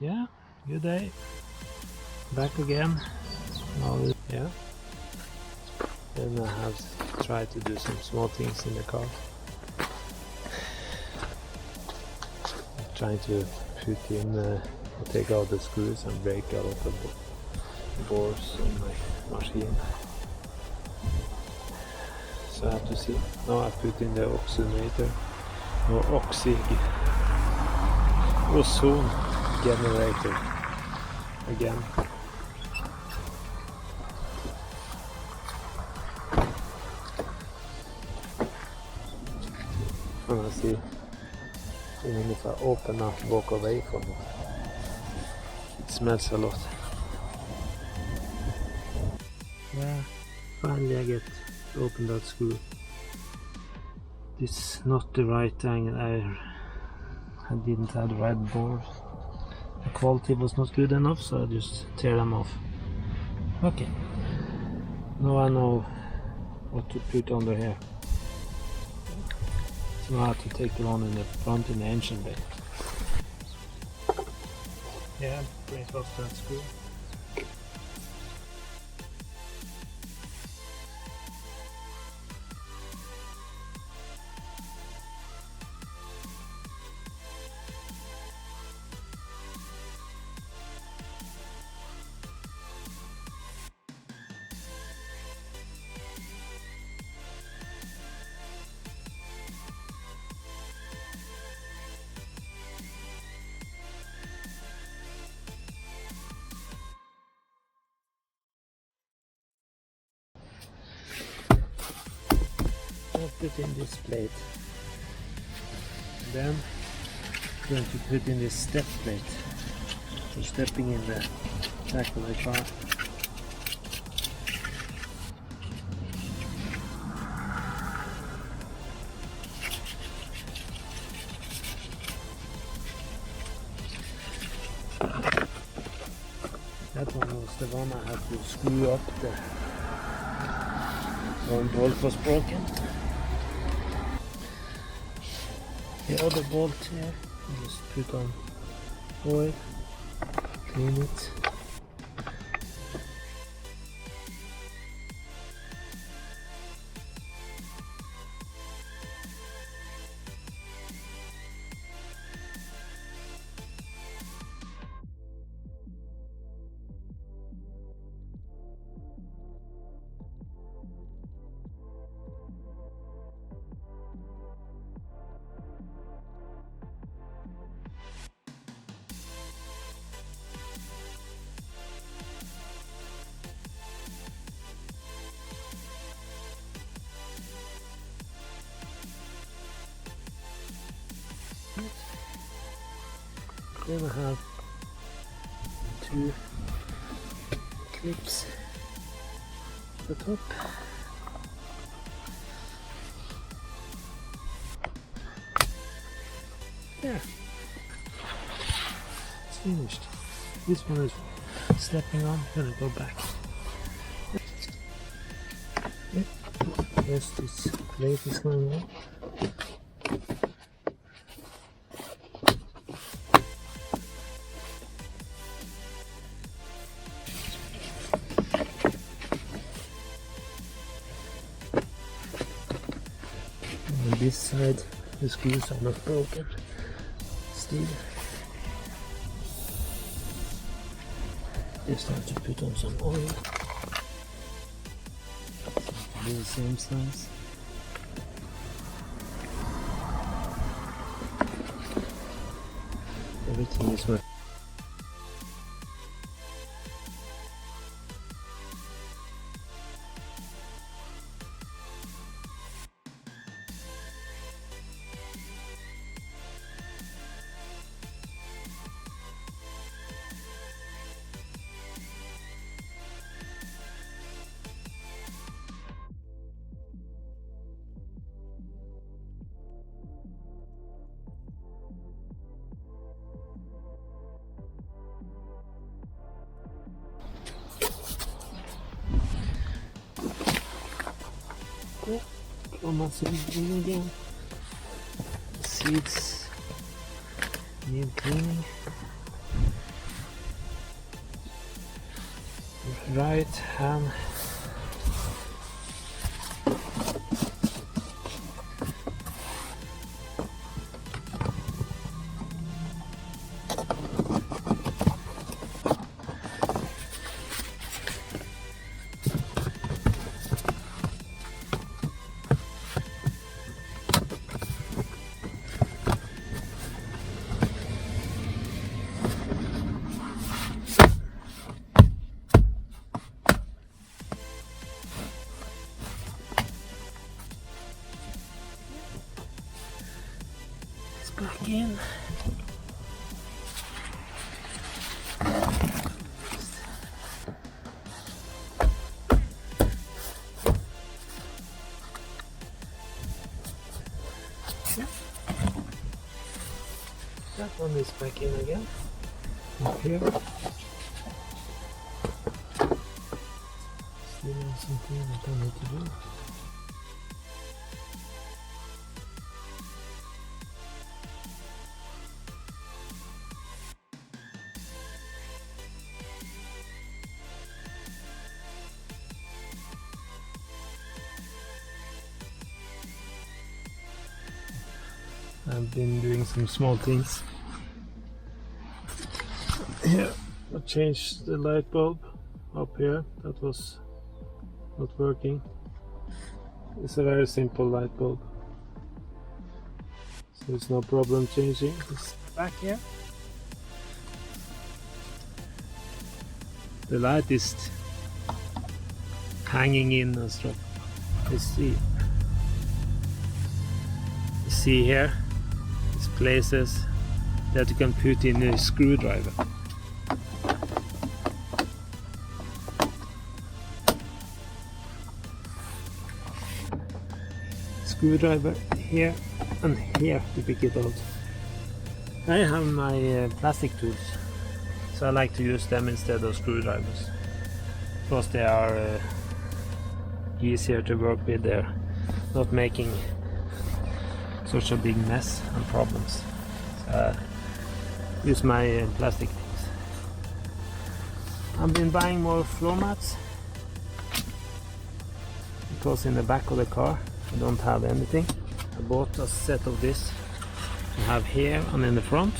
Yeah, good day. Back again. Now, yeah. Then I have tried to do some small things in the car. I'm trying to put in, take out the screws and break out of the bores on my machine. So I have to see. Now I put in the oximeter or ozone generator again. And I see, even if I open up, walk away from it, it smells a lot. Yeah, finally I get to open that screw. This is not the right angle. I didn't have the right bore. The quality was not good enough, so I just tear them off. Okay, now I know what to put under here. So now I have to take the one in the front in the engine bay. Yeah, break off that screw. I'll put in this plate. Then I'm going to put in this step plate for stepping in the back of the car. That one was the one I had to screw up. The one bolt was broken. The other bolt here, I just put on oil, clean it. Then I have two clips at the top. There, it's finished. This one is stepping on. I'm gonna go back. Yep. Yes, this plate is going on. On this side, the screws are not broken still. Just have to put on some oil. Do the same size. Everything is working. Yeah, throw my seeds in again. Seeds need cleaning. right hand. Back in. Yeah. That one is back in again. Up here. Still something that I need to do. I've been doing some small things. Here, I changed the light bulb up here. That was not working. It's a very simple light bulb, so it's no problem changing this back here. The light is hanging in and stuff. You see here, these places that you can put in a screwdriver. Screwdriver here and here to pick it out. I have my plastic tools, so I like to use them instead of screwdrivers, because they are easier to work with. They're not making such a big mess and problems. So I use my plastic things. I've been buying more floor mats, because in the back of the car I don't have anything. I bought a set of this to have here and in the front.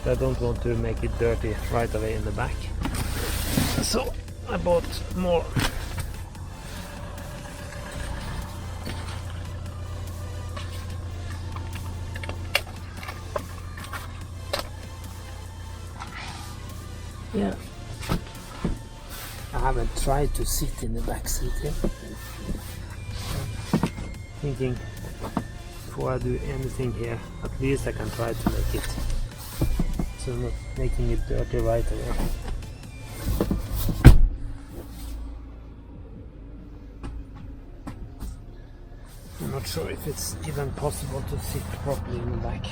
I don't want to make it dirty right away in the back, so I bought more. Yeah, I haven't tried to sit in the back seat yet. Thinking before I do anything here, at least I can try to make it so I'm not making it dirty right away. I'm not sure if it's even possible to sit properly in the back.